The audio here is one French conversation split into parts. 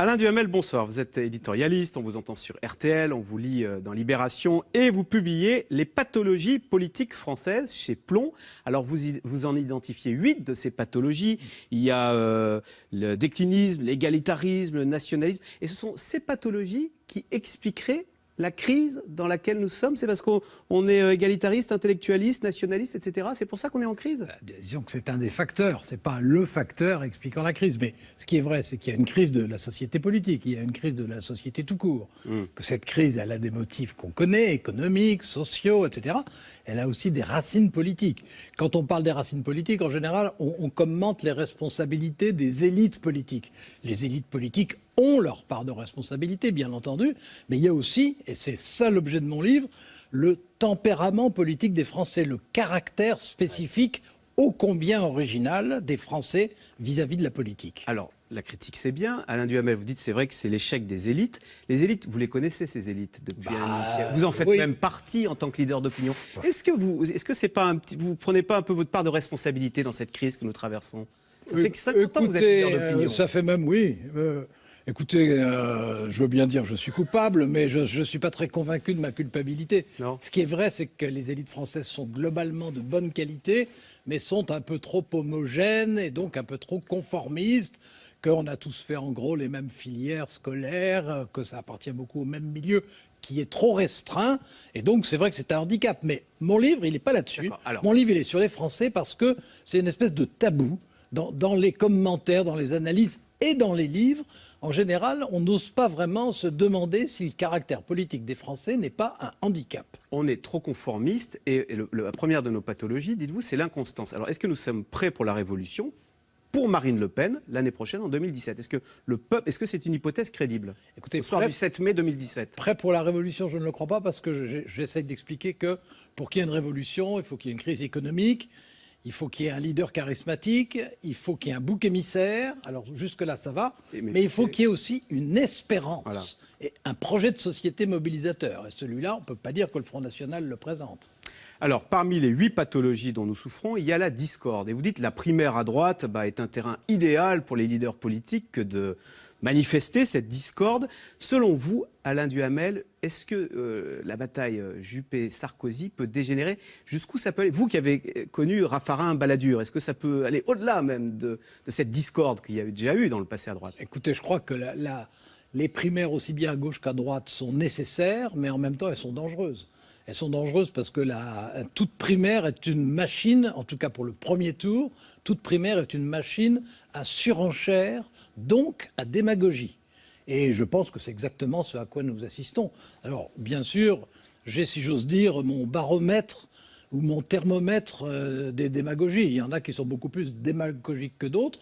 Alain Duhamel, bonsoir. Vous êtes éditorialiste, on vous entend sur RTL, on vous lit dans Libération et vous publiez Les pathologies politiques françaises chez Plomb. Alors vous en identifiez 8 de ces pathologies. Il y a le déclinisme, l'égalitarisme, le nationalisme. Et ce sont ces pathologies qui expliqueraient la crise dans laquelle nous sommes. C'est parce qu'on est égalitariste, intellectualiste, nationaliste, etc. C'est pour ça qu'on est en crise. Disons que c'est un des facteurs. C'est pas le facteur expliquant la crise. Mais ce qui est vrai, c'est qu'il y a une crise de la société politique. Il y a une crise de la société tout court. Que cette crise, elle a des motifs qu'on connaît, économiques, sociaux, etc. Elle a aussi des racines politiques. Quand on parle des racines politiques, en général, on commente les responsabilités des élites politiques. Les élites politiques ont leur part de responsabilité, bien entendu, mais il y a aussi, et c'est ça l'objet de mon livre, le tempérament politique des Français, le caractère spécifique ô combien original des Français vis-à-vis de la politique. Alors, la critique, c'est bien. Alain Duhamel, vous dites c'est vrai que c'est l'échec des élites. Les élites, vous les connaissez, ces élites, depuis un siècle. Vous en faites même partie en tant que leader d'opinion. Est-ce que c'est pas vous prenez pas un peu votre part de responsabilité dans cette crise que nous traversons? Ça fait que 50 ans que vous êtes leader d'opinion. Ça fait même, oui. Écoutez, je veux bien dire je suis coupable, mais je ne suis pas très convaincu de ma culpabilité. Non. Ce qui est vrai, c'est que les élites françaises sont globalement de bonne qualité, mais sont un peu trop homogènes et donc un peu trop conformistes, qu'on a tous fait en gros les mêmes filières scolaires, que ça appartient beaucoup au même milieu, qui est trop restreint. Et donc c'est vrai que c'est un handicap. Mais mon livre, il n'est pas là-dessus. Mon livre, il est sur les Français parce que c'est une espèce de tabou dans les commentaires, dans les analyses et dans les livres. En général, on n'ose pas vraiment se demander si le caractère politique des Français n'est pas un handicap. On est trop conformiste et la première de nos pathologies, dites-vous, c'est l'inconstance. Alors, est-ce que nous sommes prêts pour la révolution, pour Marine Le Pen, l'année prochaine, en 2017 ? Est-ce que c'est une hypothèse crédible ? Écoutez, au soir du 7 mai 2017. Prêt pour la révolution, je ne le crois pas, parce que j'essaie d'expliquer que pour qu'il y ait une révolution, il faut qu'il y ait une crise économique. Il faut qu'il y ait un leader charismatique, il faut qu'il y ait un bouc émissaire, alors jusque-là ça va, mais il faut qu'il y ait aussi une espérance et un projet de société mobilisateur. Et celui-là, on ne peut pas dire que le Front National le présente. Alors, parmi les 8 pathologies dont nous souffrons, il y a la discorde. Et vous dites que la primaire à droite est un terrain idéal pour les leaders politiques que de manifester cette discorde. Selon vous, Alain Duhamel, est-ce que la bataille Juppé-Sarkozy peut dégénérer? Jusqu'où ça peut aller? Vous qui avez connu Raffarin-Balladur, est-ce que ça peut aller au-delà même de cette discorde qu'il y a déjà eu dans le passé à droite? Écoutez, je crois que les primaires, aussi bien à gauche qu'à droite, sont nécessaires, mais en même temps, elles sont dangereuses. Elles sont dangereuses parce que toute primaire est une machine, en tout cas pour le premier tour, toute primaire est une machine à surenchère, donc à démagogie. Et je pense que c'est exactement ce à quoi nous assistons. Alors, bien sûr, j'ai, si j'ose dire, mon baromètre ou mon thermomètre des démagogies. Il y en a qui sont beaucoup plus démagogiques que d'autres.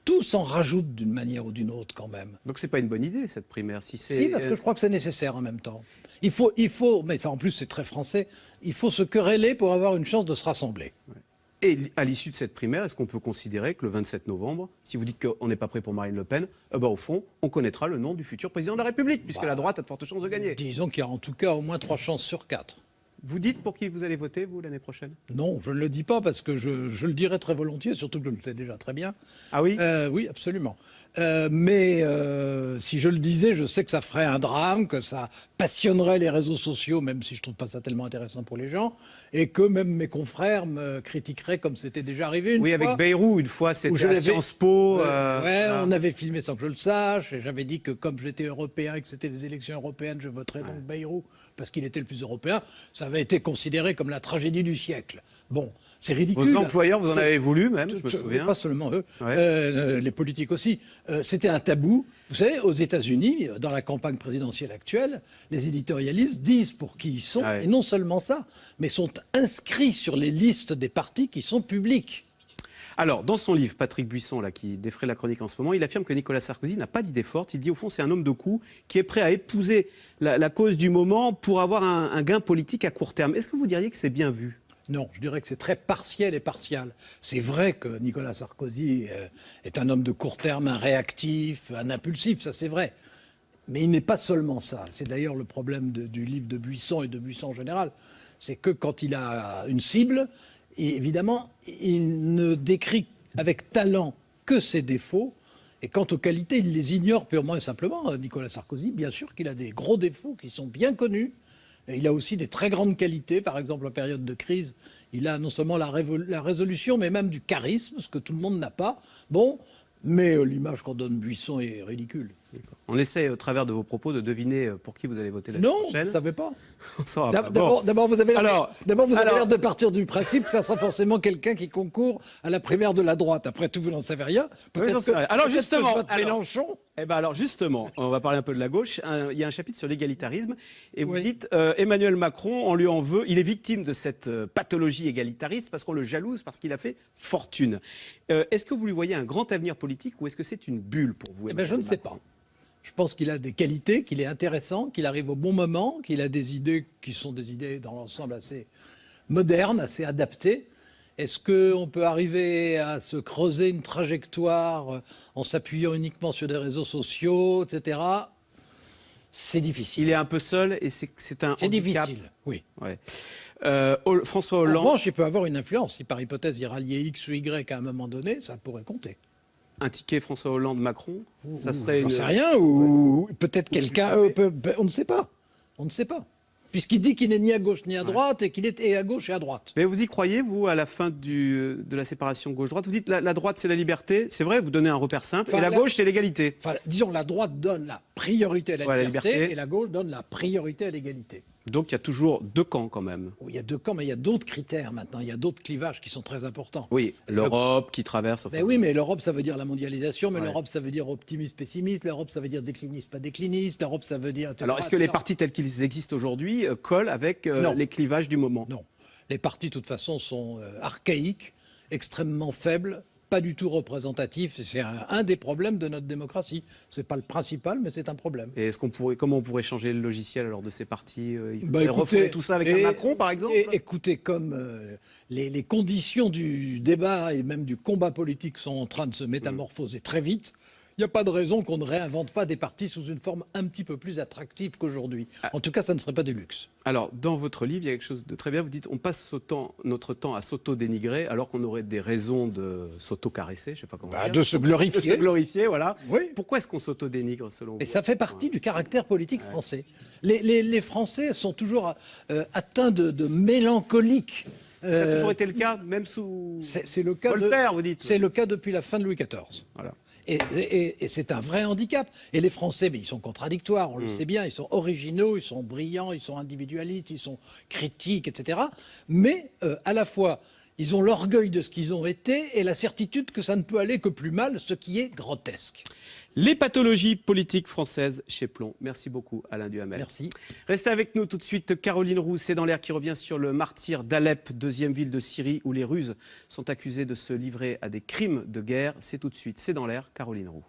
Tous en rajoutent d'une manière ou d'une autre quand même. Donc c'est pas une bonne idée cette primaire. Si, parce que je crois que c'est nécessaire en même temps. Il faut, mais ça en plus c'est très français, il faut se quereller pour avoir une chance de se rassembler. Et à l'issue de cette primaire, est-ce qu'on peut considérer que le 27 novembre, si vous dites qu'on n'est pas prêt pour Marine Le Pen, au fond, on connaîtra le nom du futur président de la République, puisque la droite a de fortes chances de gagner? Disons qu'il y a en tout cas au moins 3 chances sur 4. Vous dites pour qui vous allez voter, vous, l'année prochaine? Non, je ne le dis pas parce que je le dirais très volontiers, surtout que je le sais déjà très bien. Ah oui? Oui, absolument. Mais si je le disais, je sais que ça ferait un drame, que ça passionnerait les réseaux sociaux, même si je ne trouve pas ça tellement intéressant pour les gens, et que même mes confrères me critiqueraient comme c'était déjà arrivé une fois. Oui, avec Bayrou, une fois, c'était à Sciences Po. On avait filmé sans que je le sache, et j'avais dit que comme j'étais européen et que c'était des élections européennes, je voterais donc Bayrou, parce qu'il était le plus européen. Ça avait été considéré comme la tragédie du siècle. Bon, c'est ridicule. Vos employeurs, vous en avez voulu même, je me souviens. Pas seulement eux, les politiques aussi. C'était un tabou. Vous savez, aux États-Unis, dans la campagne présidentielle actuelle, les éditorialistes disent pour qui ils sont, et non seulement ça, mais sont inscrits sur les listes des partis qui sont publics. Alors, dans son livre, Patrick Buisson, là, qui défraie la chronique en ce moment, il affirme que Nicolas Sarkozy n'a pas d'idée forte. Il dit, au fond, c'est un homme de coup qui est prêt à épouser la cause du moment pour avoir un gain politique à court terme. Est-ce que vous diriez que c'est bien vu? Non, je dirais que c'est très partiel et partial. C'est vrai que Nicolas Sarkozy est un homme de court terme, un réactif, un impulsif, ça c'est vrai. Mais il n'est pas seulement ça. C'est d'ailleurs le problème du livre de Buisson et de Buisson en général. C'est que quand il a une cible, et évidemment, il ne décrit avec talent que ses défauts Et quant aux qualités, il les ignore purement et simplement. Nicolas Sarkozy, bien sûr qu'il a des gros défauts qui sont bien connus. Et il a aussi des très grandes qualités. Par exemple, en période de crise, il a non seulement la résolution, mais même du charisme, ce que tout le monde n'a pas. Bon, mais l'image qu'on donne Buisson est ridicule. On essaie, au travers de vos propos, de deviner pour qui vous allez voter la Non, prochaine. vous ne savez pas. On saura pas. Bon. D'abord, vous avez Alors, l'air de partir du principe que ça sera forcément quelqu'un qui concourt à la primaire de la droite. Après tout, vous n'en savez rien. Oui, j'en sais rien. Alors justement, Mélenchon. Alors justement, on va parler un peu de la gauche. Il y a un chapitre sur l'égalitarisme et vous Oui. dites Emmanuel Macron, on lui en veut. Il est victime de cette pathologie égalitariste parce qu'on le jalouse parce qu'il a fait fortune. Est-ce que vous lui voyez un grand avenir politique ou est-ce que c'est une bulle pour vous? Eh bien, je ne sais pas. Je pense qu'il a des qualités, qu'il est intéressant, qu'il arrive au bon moment, qu'il a des idées qui sont des idées dans l'ensemble assez modernes, assez adaptées. Est-ce qu'on peut arriver à se creuser une trajectoire en s'appuyant uniquement sur des réseaux sociaux, etc. C'est difficile. Il est un peu seul et c'est un C'est handicap. difficile, oui. Ouais. François En Hollande, revanche, il peut avoir une influence. Si par hypothèse il ralliait X ou Y à un moment donné, ça pourrait compter. un ticket François Hollande-Macron, ça serait J'en une... sais rien, ou peut-être quelqu'un... on ne sait pas. On ne sait pas. Puisqu'il dit qu'il n'est ni à gauche ni à droite, et qu'il est à gauche et à droite. Mais vous y croyez, vous, à la fin de la séparation gauche-droite? Vous dites la droite, c'est la liberté. C'est vrai, vous donnez un repère simple. Enfin, et la gauche, c'est l'égalité. Enfin, disons, la droite donne la priorité à la Ouais, liberté, et la gauche donne la priorité à l'égalité. Donc il y a toujours deux camps quand même. Il y a deux camps, mais il y a d'autres critères maintenant. Il y a d'autres clivages qui sont très importants. Oui, l'Europe qui traverse... Enfin, Mais oui, mais l'Europe, ça veut dire la mondialisation, mais Ouais. l'Europe, ça veut dire optimiste, pessimiste, l'Europe, ça veut dire décliniste, pas décliniste, l'Europe, ça veut dire... etc., Alors est-ce que les etc. partis tels qu'ils existent aujourd'hui collent avec Non. les clivages du moment? Non. Les partis, de toute façon, sont archaïques, extrêmement faibles, pas du tout représentatifs. C'est un des problèmes de notre démocratie. C'est pas le principal, mais c'est un problème. Et comment on pourrait changer le logiciel alors de ces partis Il Bah, faudrait écoutez, refonder tout ça avec un Macron, par exemple? Écoutez, comme les conditions du débat et même du combat politique sont en train de se métamorphoser très vite, il n'y a pas de raison qu'on ne réinvente pas des partis sous une forme un petit peu plus attractive qu'aujourd'hui. En tout cas, ça ne serait pas du luxe. Alors, dans votre livre, il y a quelque chose de très bien. Vous dites on passe notre temps à s'auto-dénigrer alors qu'on aurait des raisons de s'auto-caresser, je ne sais pas comment dire. De se glorifier. De se glorifier, voilà. Oui. Pourquoi est-ce qu'on s'auto-dénigre, selon Et vous? ça fait partie du caractère politique français. Les Français sont toujours atteints de mélancolique. Ça a toujours été le cas, même sous C'est le cas Voltaire, vous dites. C'est le cas depuis la fin de Louis XIV. Voilà. Et c'est un vrai handicap. Et les Français, mais ils sont contradictoires, on le sait bien, ils sont originaux, ils sont brillants, ils sont individualistes, ils sont critiques, etc. Mais à la fois, ils ont l'orgueil de ce qu'ils ont été et la certitude que ça ne peut aller que plus mal, ce qui est grotesque. Les pathologies politiques françaises chez Plomb. Merci beaucoup, Alain Duhamel. Merci. Restez avec nous tout de suite. Caroline Roux, c'est dans l'air qui revient sur le martyr d'Alep, deuxième ville de Syrie, où les Russes sont accusés de se livrer à des crimes de guerre. C'est tout de suite. C'est dans l'air, Caroline Roux.